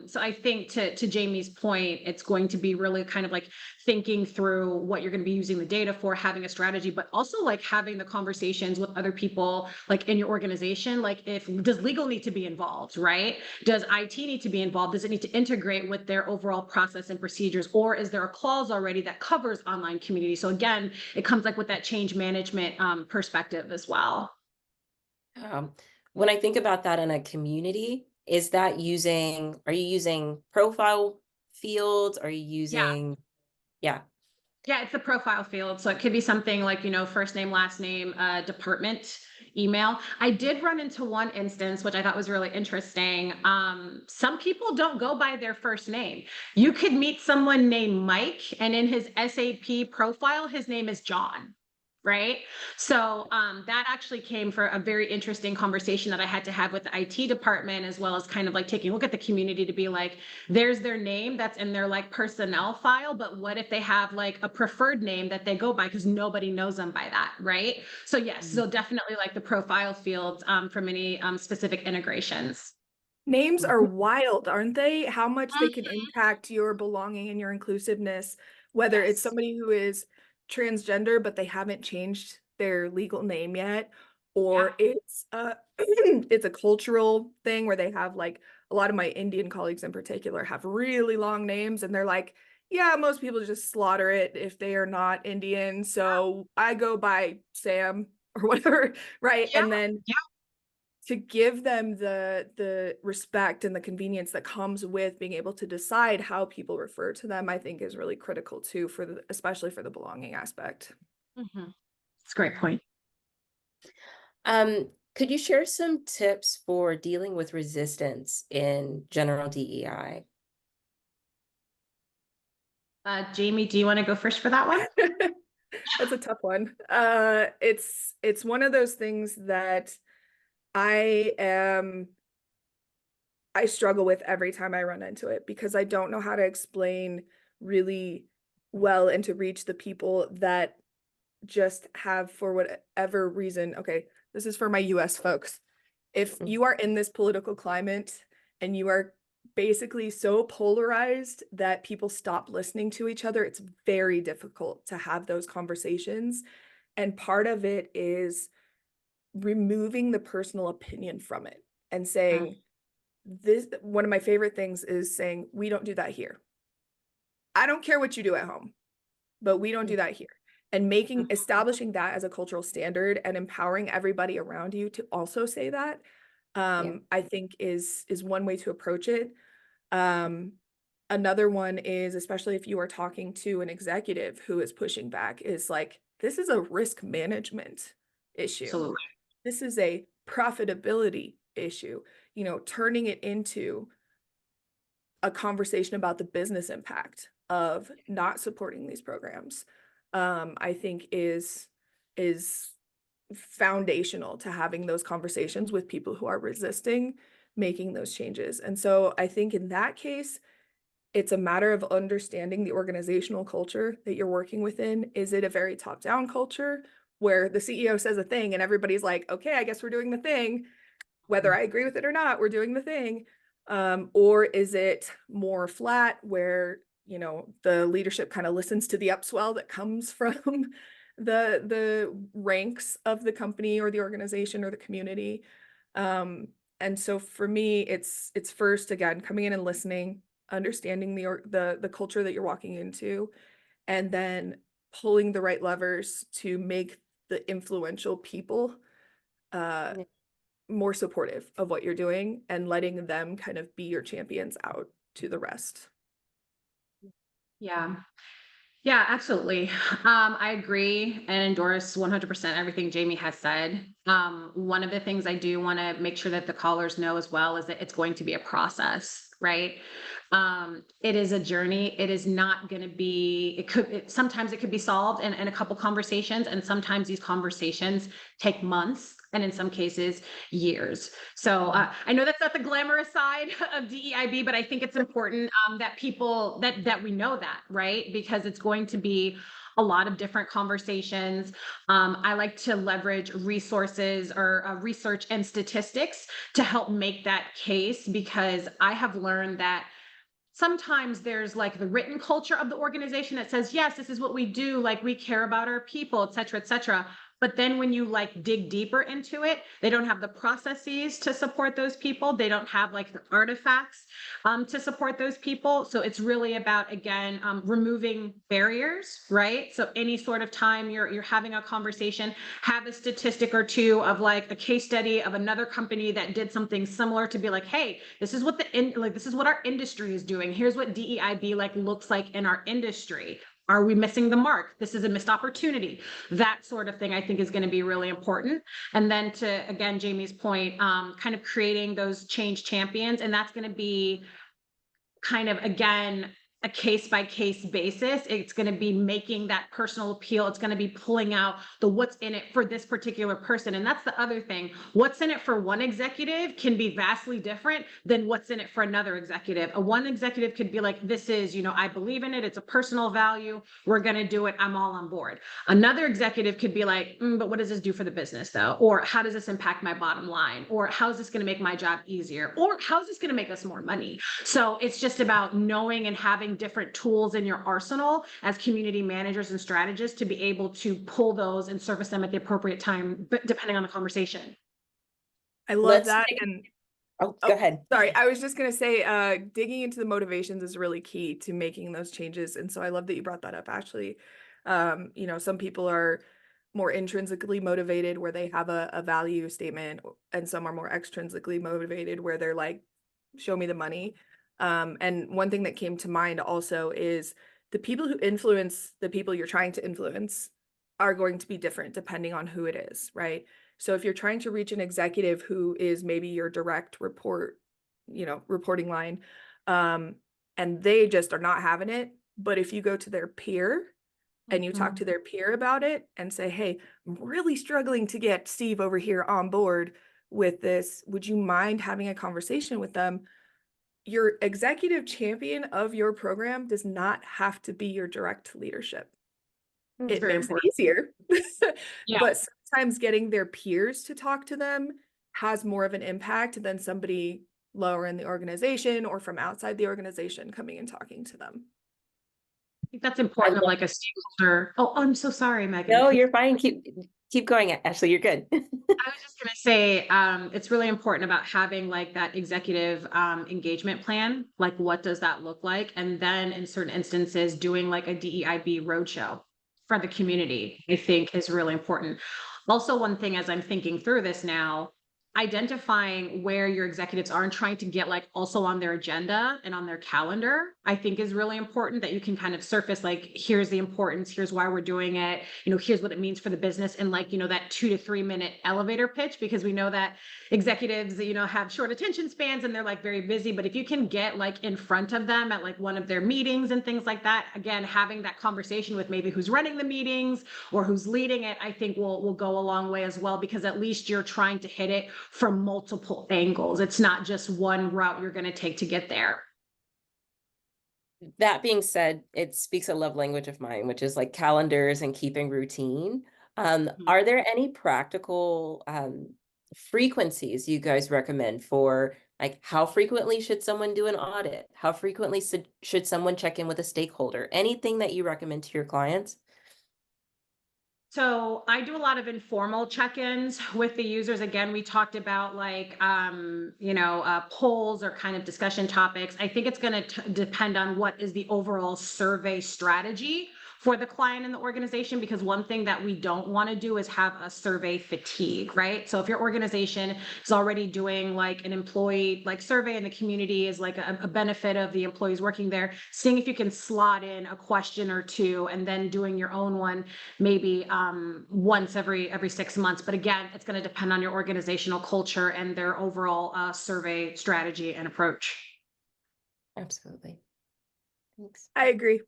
So I think to Jamie's point, it's going to be really kind of like thinking through what you're going to be using the data for, having a strategy, but also like having the conversations with other people like in your organization. Like, if does legal need to be involved, right? Does IT need to be involved? Does it need to integrate with their overall process and procedures? Or is there a clause already that covers online community? So again, it comes like with that change management perspective as well. Um, when I think about that in a community, are you using profile fields? Are you Yeah. using, yeah. Yeah, it's the profile field. So it could be something like, first name, last name, department, email. I did run into one instance, which I thought was really interesting. Some people don't go by their first name. You could meet someone named Mike, and in his SAP profile, his name is John. right? So that actually came for a very interesting conversation that I had to have with the IT department, as well as kind of like taking a look at the community to be like, there's their name that's in their like personnel file, but what if they have like a preferred name that they go by, because nobody knows them by that, right? So yes, so definitely like the profile fields for many specific integrations. Names are wild, aren't they? How much they can Mhm. impact your belonging and your inclusiveness, whether it's Yes. somebody who is transgender, but they haven't changed their legal name yet, or Yeah. it's it's a cultural thing where they have like a lot of my Indian colleagues in particular have really long names and they're like, yeah, most people just slaughter it if they are not Indian. So I go by Sam or whatever, right? Yeah. And then Yeah. to give them the respect and the convenience that comes with being able to decide how people refer to them, I think is really critical too for the especially for the belonging aspect. It's a great point. Could you share some tips for dealing with resistance in general DEI? Jamie, do you want to go first for that one? That's a tough one. It's one of those things that I am I struggle with every time I run into it because I don't know how to explain really well and to reach the people that just have, for whatever reason, okay, this is for my US folks. If Mm, you are in this political climate and you are basically so polarized that people stop listening to each other, it's very difficult to have those conversations. And part of it is removing the personal opinion from it and Mm, saying, this, one of my favorite things is saying, we don't do that here. I don't care what you do at home, but we don't mm, do that here. And establishing that as a cultural standard and empowering everybody around you to also say that, yeah. I think is one way to approach it. Um, Another one is, especially if you are talking to an executive who is pushing back, is like, this is a risk management issue. absolutely. This is a profitability issue. You know, turning it into a conversation about the business impact of not supporting these programs, I think is foundational to having those conversations with people who are resisting making those changes. And so I think in that case, it's a matter of understanding the organizational culture that you're working within. Is it a very top-down culture where the CEO says a thing and everybody's like, okay, I guess we're doing the thing, whether I agree with it or not, we're doing the thing. Or is it more flat where, you know, the leadership kind of listens to the upswell that comes from the ranks of the company or the organization or the community? And so for me, it's first again coming in and listening, understanding the culture that you're walking into, and then pulling the right levers to make the influential people uh Yeah. more supportive of what you're doing and letting them kind of be your champions out to the rest. Yeah. Yeah, absolutely. I agree and endorse 100% everything Jamie has said. One of the things I do want to make sure that the callers know as well is that it's going to be a process, right? It is a journey. It is not going to be, sometimes it could be solved in a couple conversations, and sometimes these conversations take months, and in some cases, years. So I know that's not the glamorous side of DEIB, but I think it's important that people that we know that, right? Because it's going to be a lot of different conversations. I like to leverage resources or research and statistics to help make that case, because I have learned that sometimes there's like the written culture of the organization that says, yes, this is what we do, like we care about our people, et cetera, et cetera. But then when you like dig deeper into it, they don't have the processes to support those people. They don't have like the artifacts to support those people. So it's really about, again, removing barriers, right? So any sort of time you're having a conversation, have a statistic or two of like a case study of another company that did something similar, to be like, hey, this is what this is what our industry is doing. Here's what DEIB like looks like in our industry. Are we missing the mark? This is a missed opportunity. That sort of thing I think is going to be really important. And then to, again, Jamie's point, kind of creating those change champions. And that's going to be kind of, again, a case by case basis. It's going to be making that personal appeal. It's going to be pulling out the what's in it for this particular person. And that's the other thing. What's in it for one executive can be vastly different than what's in it for another executive. One executive could be like, this is, I believe in it. It's a personal value. We're going to do it. I'm all on board. Another executive could be like, but what does this do for the business though? Or how does this impact my bottom line? Or how is this going to make my job easier? Or how is this going to make us more money? So it's just about knowing and having different tools in your arsenal as community managers and strategists to be able to pull those and surface them at the appropriate time, but depending on the conversation. I love that. And go ahead. Sorry, I was just going to say, digging into the motivations is really key to making those changes. And so I love that you brought that up, Ashleigh. Some people are more intrinsically motivated where they have a value statement, and some are more extrinsically motivated where they're like, show me the money. And one thing that came to mind also is the people who influence the people you're trying to influence are going to be different depending on who it is, right? So if you're trying to reach an executive who is maybe your direct reporting line, and they just are not having it, but if you go to their peer and you talk to their peer about it and say, hey, I'm really struggling to get Steve over here on board with this, would you mind having a conversation with them? Your executive champion of your program does not have to be your direct leadership. It makes it easier, but sometimes getting their peers to talk to them has more of an impact than somebody lower in the organization or from outside the organization coming and talking to them. I think that's important, like a stakeholder. Oh, I'm so sorry, Meghan. No, you're fine. Keep going, Ashleigh. You're good. I was just going to say, it's really important about having like that executive engagement plan. Like, what does that look like? And then in certain instances, doing like a DEIB roadshow for the community, I think is really important. Also, one thing as I'm thinking through this now, identifying where your executives are and trying to get like also on their agenda and on their calendar, I think is really important, that you can kind of surface like, here's the importance, here's why we're doing it, here's what it means for the business, and like, that 2 to 3 minute elevator pitch, because we know that executives, have short attention spans and they're like very busy. But if you can get like in front of them at like one of their meetings and things like that, again, having that conversation with maybe who's running the meetings or who's leading it, I think will go a long way as well, because at least you're trying to hit it from multiple angles. It's not just one route you're going to take to get there. That being said, it speaks a love language of mine, which is like calendars and keeping routine. Are there any practical frequencies you guys recommend for like how frequently should someone do an audit? How frequently should someone check in with a stakeholder? Anything that you recommend to your clients? So I do a lot of informal check-ins with the users. Again, we talked about like, polls or kind of discussion topics. I think it's going to depend on what is the overall survey strategy for the client and the organization, because one thing that we don't want to do is have a survey fatigue, right? So if your organization is already doing like an employee like survey and the community is like a benefit of the employees working there, seeing if you can slot in a question or two and then doing your own one maybe once every 6 months. But again, it's going to depend on your organizational culture and their overall survey strategy and approach. Absolutely. Thanks. I agree.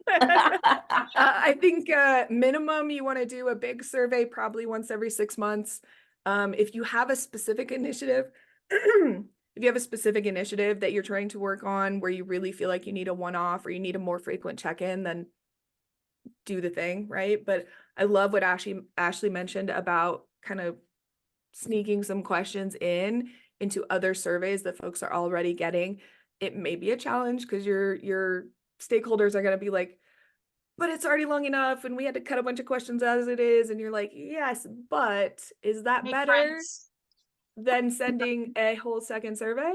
I think minimum you want to do a big survey probably once every 6 months. If you have a specific initiative, that you're trying to work on where you really feel like you need a one-off or you need a more frequent check-in, then do the thing, right? But I love what Ashleigh mentioned about kind of sneaking some questions into other surveys that folks are already getting. It may be a challenge because your stakeholders are going to be like, but it's already long enough and we had to cut a bunch of questions as it is. And you're like, yes, but is that better than sending a whole second survey?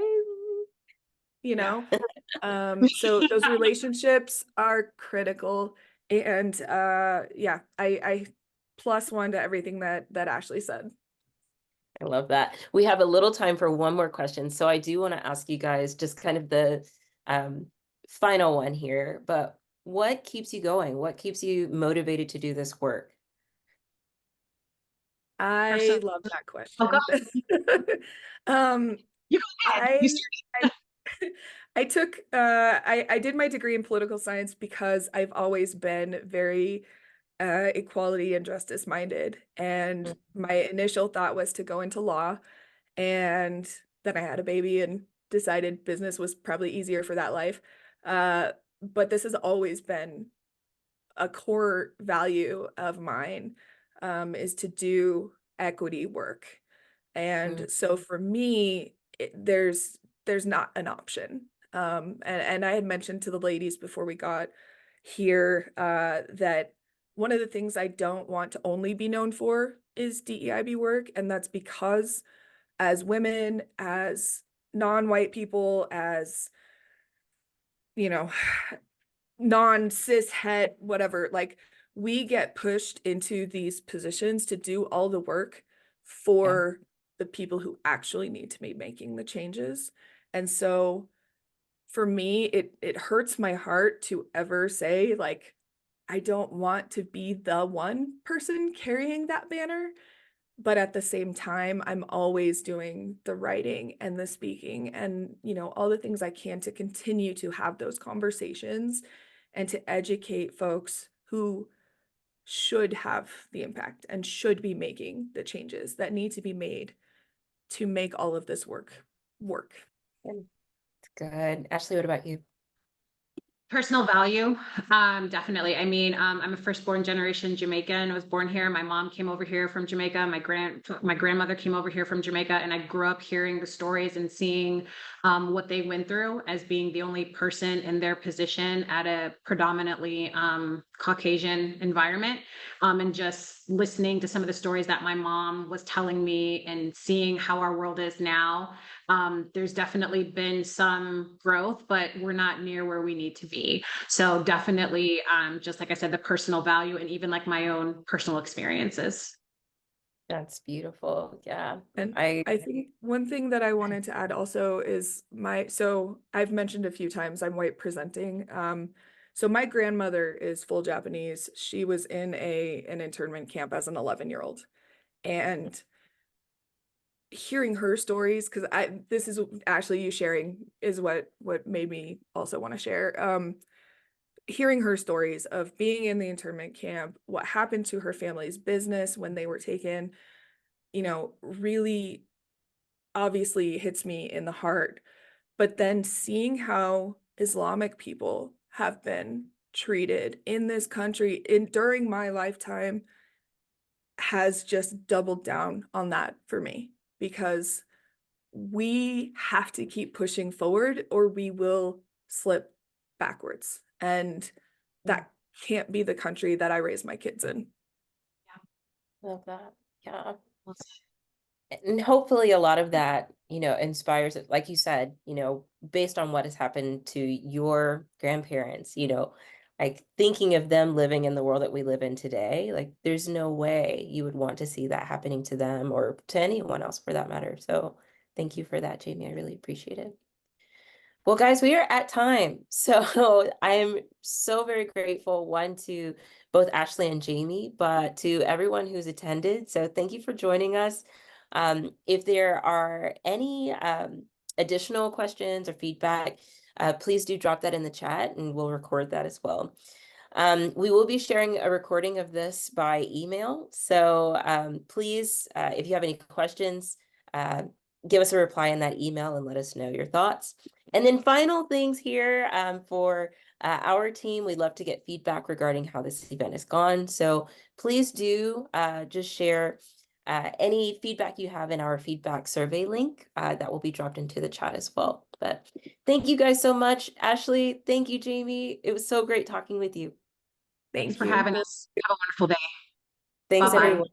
So those relationships are critical. And I +1 to everything that Ashleigh said. I love that. We have a little time for one more question. So I do want to ask you guys just kind of the final one here, but what keeps you going? What keeps you motivated to do this work? I love that question. Oh, I I took I did my degree in political science because I've always been very equality and justice minded. And my initial thought was to go into law. And then I had a baby and decided business was probably easier for that life. But this has always been a core value of mine, is to do equity work. And so for me, there's not an option. And I had mentioned to the ladies before we got here that one of the things I don't want to only be known for is DEIB work. And that's because as women, as non-white people, as, you know, non-cis het, whatever, like we get pushed into these positions to do all the work for the people who actually need to be making the changes. And so for me, it hurts my heart to ever say, like, I don't want to be the one person carrying that banner. But at the same time, I'm always doing the writing and the speaking and, you know, all the things I can to continue to have those conversations and to educate folks who should have the impact and should be making the changes that need to be made to make all of this work. Good. Ashleigh, what about you? Personal value, definitely. I mean, I'm a firstborn generation Jamaican. I was born here. My mom came over here from Jamaica. My grandmother came over here from Jamaica, and I grew up hearing the stories and seeing what they went through as being the only person in their position at a predominantly Caucasian environment, and just listening to some of the stories that my mom was telling me and seeing how our world is now. There's definitely been some growth, but we're not near where we need to be. So definitely, just like I said, the personal value and even like my own personal experiences. That's beautiful. Yeah. And I think one thing that I wanted to add also is so I've mentioned a few times I'm white presenting. So my grandmother is full Japanese. She was in an internment camp as an 11-year-old. And hearing her stories, because this is Ashleigh, you sharing is what made me also want to share. Hearing her stories of being in the internment camp, what happened to her family's business when they were taken, you know, really obviously hits me in the heart. But then seeing how Islamic people have been treated in this country during my lifetime has just doubled down on that for me, because we have to keep pushing forward or we will slip backwards. And that can't be the country that I raise my kids in. Love that. Yeah. And hopefully a lot of that, you know, inspires it, like you said, you know, based on what has happened to your grandparents, you know, like thinking of them living in the world that we live in today, like there's no way you would want to see that happening to them or to anyone else for that matter. So thank you for that, Jamie. I really appreciate it. Well, guys, we are at time. So I'm so very grateful, one, to both Ashleigh and Jamie, but to everyone who's attended. So thank you for joining us. If there are any additional questions or feedback, please do drop that in the chat and we'll record that as well. We will be sharing a recording of this by email. So please, if you have any questions, give us a reply in that email and let us know your thoughts. And then final things here for our team, we'd love to get feedback regarding how this event has gone. So please do just share any feedback you have in our feedback survey link that will be dropped into the chat as well. But thank you guys so much. Ashleigh, thank you, Jamie. It was so great talking with you. Thanks for having us. Have a wonderful day. Thanks, Bye-bye. everyone.